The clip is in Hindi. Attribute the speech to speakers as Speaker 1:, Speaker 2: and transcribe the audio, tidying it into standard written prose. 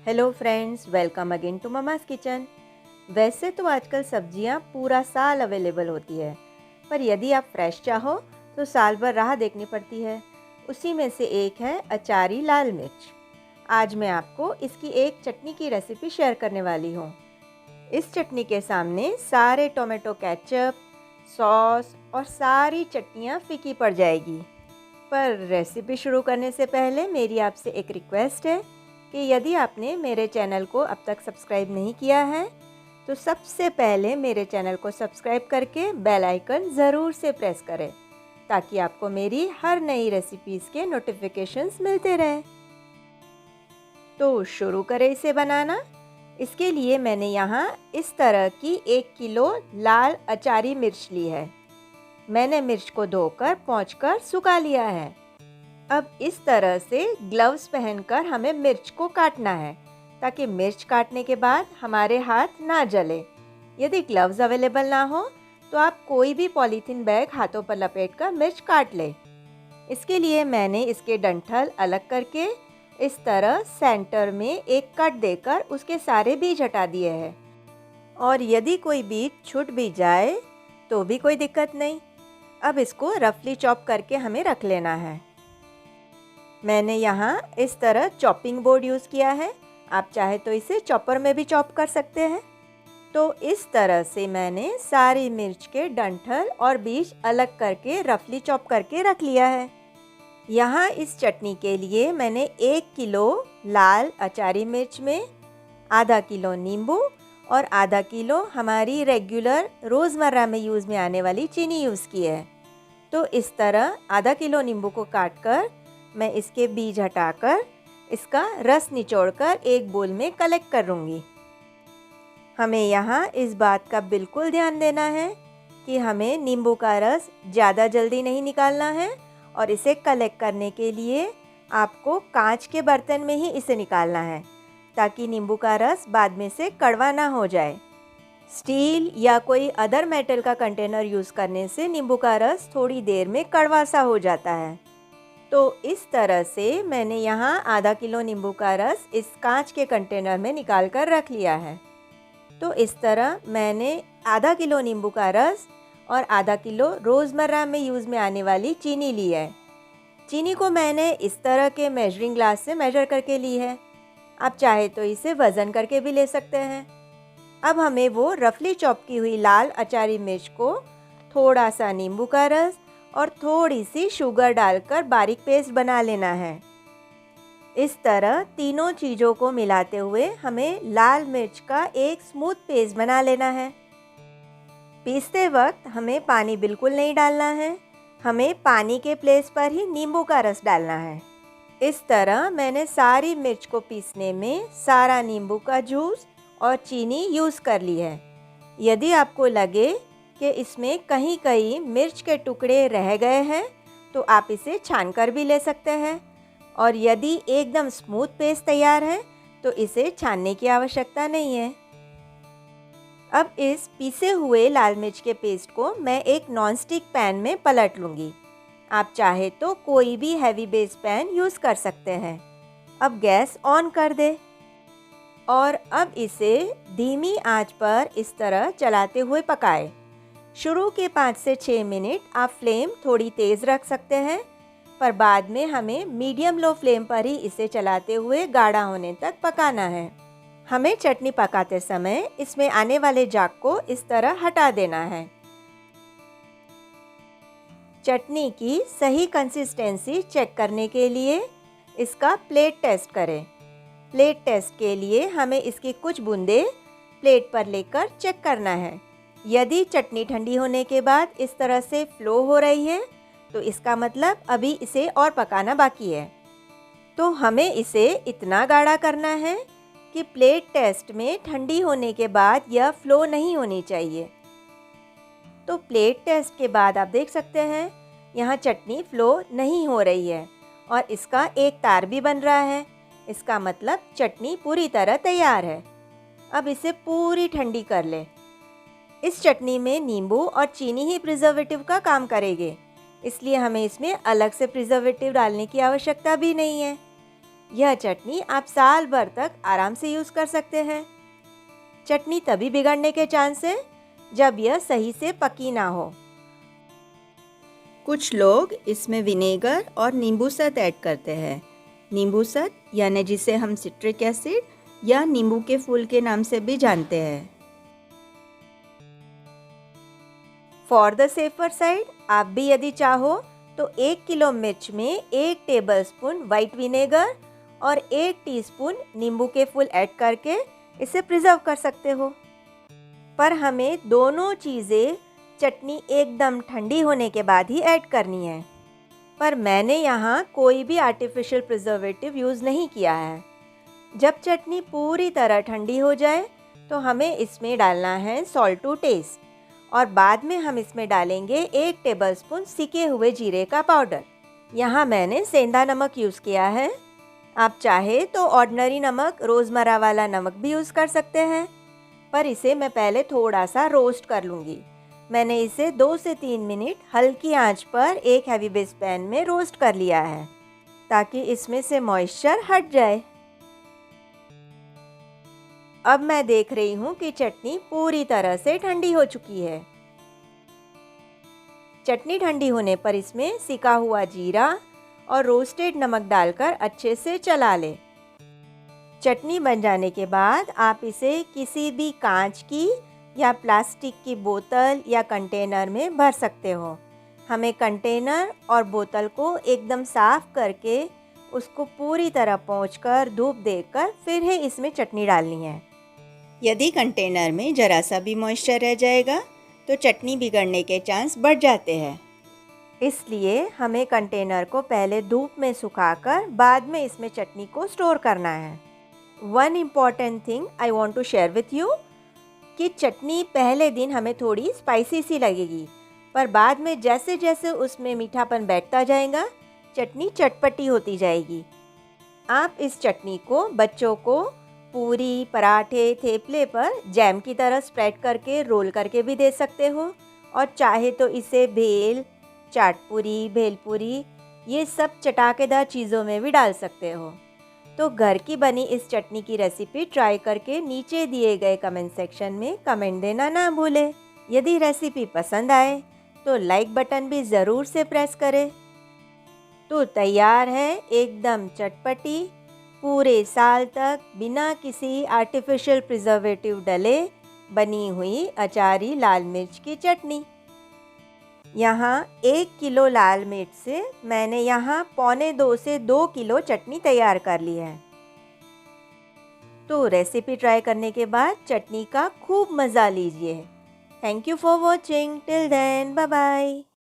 Speaker 1: Hello friends, welcome again to mama's kitchen. वैसे तो आजकल सब्जियां पूरा साल अवेलेबल होती है, पर यदि आप फ्रेश चाहो तो साल भर राह देखनी पड़ती है। उसी में से एक है अचारी लाल मिर्च। आज मैं आपको इसकी एक चटनी की रेसिपी शेयर करने वाली हूँ। इस चटनी के सामने सारे टोमेटो केचप, सॉस और सारी चटनियाँ फीकी पड़ जाएगी। पर रेसिपी शुरू करने से पहले मेरी आपसे एक रिक्वेस्ट है कि यदि आपने मेरे चैनल को अब तक सब्सक्राइब नहीं किया है तो सबसे पहले मेरे चैनल को सब्सक्राइब करके बेल आइकन ज़रूर से प्रेस करें ताकि आपको मेरी हर नई रेसिपीज़ के नोटिफिकेशंस मिलते रहें। तो शुरू करें इसे बनाना। इसके लिए मैंने यहाँ इस तरह की 1 किलो लाल अचारी मिर्च ली है। मैंने मिर्च को धोकर पोंछकर सुखा लिया है। अब इस तरह से ग्लव्स पहनकर हमें मिर्च को काटना है ताकि मिर्च काटने के बाद हमारे हाथ ना जले। यदि ग्लव्स अवेलेबल ना हो तो आप कोई भी पॉलीथीन बैग हाथों पर लपेटकर मिर्च काट ले। इसके लिए मैंने इसके डंठल अलग करके इस तरह सेंटर में एक कट देकर उसके सारे बीज हटा दिए हैं। और यदि कोई बीज छूट भी जाए तो भी कोई दिक्कत नहीं। अब इसको रफली चॉप करके हमें रख लेना है। मैंने यहाँ इस तरह चॉपिंग बोर्ड यूज़ किया है। आप चाहे तो इसे चॉपर में भी चॉप कर सकते हैं। तो इस तरह से मैंने सारी मिर्च के डंठल और बीज अलग करके रफली चॉप करके रख लिया है। यहाँ इस चटनी के लिए मैंने 1 किलो लाल अचारी मिर्च में आधा किलो नींबू और आधा किलो हमारी रेगुलर रोज़मर्रा में यूज़ में आने वाली चीनी यूज़ की है। तो इस तरह आधा किलो नींबू को काटकर मैं इसके बीज हटाकर इसका रस निचोड़कर एक बोल में कलेक्ट करूँगी। हमें यहाँ इस बात का बिल्कुल ध्यान देना है कि हमें नींबू का रस ज़्यादा जल्दी नहीं निकालना है और इसे कलेक्ट करने के लिए आपको कांच के बर्तन में ही इसे निकालना है ताकि नींबू का रस बाद में से कड़वा ना हो जाए। स्टील या कोई अदर मेटल का कंटेनर यूज़ करने से नींबू का रस थोड़ी देर में कड़वा सा हो जाता है। तो इस तरह से मैंने यहाँ आधा किलो नींबू का रस इस कांच के कंटेनर में निकाल कर रख लिया है। तो इस तरह मैंने आधा किलो नींबू का रस और आधा किलो रोज़मर्रा में यूज़ में आने वाली चीनी ली है। चीनी को मैंने इस तरह के मेजरिंग ग्लास से मेजर करके ली है। आप चाहे तो इसे वज़न करके भी ले सकते हैं। अब हमें वो रफली चॉप की हुई लाल अचारी मिर्च को थोड़ा सा नींबू का रस और थोड़ी सी शुगर डालकर बारीक पेस्ट बना लेना है। इस तरह तीनों चीज़ों को मिलाते हुए हमें लाल मिर्च का एक स्मूथ पेस्ट बना लेना है। पीसते वक्त हमें पानी बिल्कुल नहीं डालना है। हमें पानी के प्लेस पर ही नींबू का रस डालना है। इस तरह मैंने सारी मिर्च को पीसने में सारा नींबू का जूस और चीनी यूज़ कर ली है। यदि आपको लगे कि इसमें कहीं कहीं मिर्च के टुकड़े रह गए हैं तो आप इसे छानकर भी ले सकते हैं। और यदि एकदम स्मूथ पेस्ट तैयार है तो इसे छानने की आवश्यकता नहीं है। अब इस पीसे हुए लाल मिर्च के पेस्ट को मैं एक नॉनस्टिक पैन में पलट लूँगी। आप चाहे तो कोई भी हैवी बेस पैन यूज़ कर सकते हैं। अब गैस ऑन कर दे और अब इसे धीमी आंच पर इस तरह चलाते हुए पकाएं। शुरू के 5 से 6 मिनट आप फ्लेम थोड़ी तेज़ रख सकते हैं, पर बाद में हमें मीडियम लो फ्लेम पर ही इसे चलाते हुए गाढ़ा होने तक पकाना है। हमें चटनी पकाते समय इसमें आने वाले झाग को इस तरह हटा देना है। चटनी की सही कंसिस्टेंसी चेक करने के लिए इसका प्लेट टेस्ट करें। प्लेट टेस्ट के लिए हमें इसकी कुछ बूंदें प्लेट पर लेकर चेक करना है। यदि चटनी ठंडी होने के बाद इस तरह से फ्लो हो रही है तो इसका मतलब अभी इसे और पकाना बाकी है। तो हमें इसे इतना गाढ़ा करना है कि प्लेट टेस्ट में ठंडी होने के बाद यह फ्लो नहीं होनी चाहिए। तो प्लेट टेस्ट के बाद आप देख सकते हैं यहाँ चटनी फ्लो नहीं हो रही है और इसका एक तार भी बन रहा है। इसका मतलब चटनी पूरी तरह तैयार है। अब इसे पूरी ठंडी कर ले। इस चटनी में नींबू और चीनी ही प्रिजर्वेटिव का काम करेंगे, इसलिए हमें इसमें अलग से प्रिजर्वेटिव डालने की आवश्यकता भी नहीं है। यह चटनी आप साल भर तक आराम से यूज़ कर सकते हैं। चटनी तभी बिगड़ने के चांस है जब यह सही से पकी ना हो। कुछ लोग इसमें विनेगर और नींबू सत ऐड करते हैं। नींबू सत यानी जिसे हम सिट्रिक एसिड या नींबू के फूल के नाम से भी जानते हैं। फॉर द सेफर साइड आप भी यदि चाहो तो 1 किलो मिर्च में 1 टेबलस्पून वाइट विनेगर और 1 टीस्पून नींबू के फूल ऐड करके इसे प्रिजर्व कर सकते हो। पर हमें दोनों चीज़ें चटनी एकदम ठंडी होने के बाद ही ऐड करनी है। पर मैंने यहाँ कोई भी आर्टिफिशियल प्रिजर्वेटिव यूज़ नहीं किया है। जब चटनी पूरी तरह ठंडी हो जाए तो हमें इसमें डालना है सॉल्ट टू टेस्ट और बाद में हम इसमें डालेंगे 1 टेबलस्पून सिके हुए जीरे का पाउडर। यहाँ मैंने सेंधा नमक यूज़ किया है। आप चाहे तो ऑर्डिनरी नमक, रोज़मर्रा वाला नमक भी यूज़ कर सकते हैं, पर इसे मैं पहले थोड़ा सा रोस्ट कर लूँगी। मैंने इसे 2 से 3 मिनट हल्की आंच पर एक हैवी बेस पैन में रोस्ट कर लिया है ताकि इसमें से मॉइस्चर हट जाए। अब मैं देख रही हूँ कि चटनी पूरी तरह से ठंडी हो चुकी है। चटनी ठंडी होने पर इसमें सिका हुआ जीरा और रोस्टेड नमक डालकर अच्छे से चला लें। चटनी बन जाने के बाद आप इसे किसी भी कांच की या प्लास्टिक की बोतल या कंटेनर में भर सकते हो। हमें कंटेनर और बोतल को एकदम साफ करके उसको पूरी तरह पोंछकर धूप देकर फिर ही इसमें चटनी डालनी है। यदि कंटेनर में ज़रा सा भी मॉइस्चर रह जाएगा तो चटनी बिगड़ने के चांस बढ़ जाते हैं। इसलिए हमें कंटेनर को पहले धूप में सुखाकर बाद में इसमें चटनी को स्टोर करना है। One important thing I want to share with you कि चटनी पहले दिन हमें थोड़ी स्पाइसी सी लगेगी, पर बाद में जैसे जैसे उसमें मीठापन बैठता जाएगा चटनी चटपटी होती जाएगी। आप इस चटनी को बच्चों को पूरी, पराठे, थेपले पर जैम की तरह स्प्रेड करके रोल करके भी दे सकते हो और चाहे तो इसे भेल, चाटपूरी, भेलपूरी ये सब चटाकेदार चीज़ों में भी डाल सकते हो। तो घर की बनी इस चटनी की रेसिपी ट्राई करके नीचे दिए गए कमेंट सेक्शन में कमेंट देना ना भूलें। यदि रेसिपी पसंद आए तो लाइक बटन भी ज़रूर से प्रेस करें। तो तैयार है एकदम चटपटी, पूरे साल तक बिना किसी आर्टिफिशियल प्रिजर्वेटिव डले बनी हुई अचारी लाल मिर्च की चटनी। यहाँ 1 किलो लाल मिर्च से मैंने यहाँ 1.25 से 2 किलो चटनी तैयार कर ली है। तो रेसिपी ट्राई करने के बाद चटनी का खूब मज़ा लीजिए। Thank you for watching. Till then bye bye.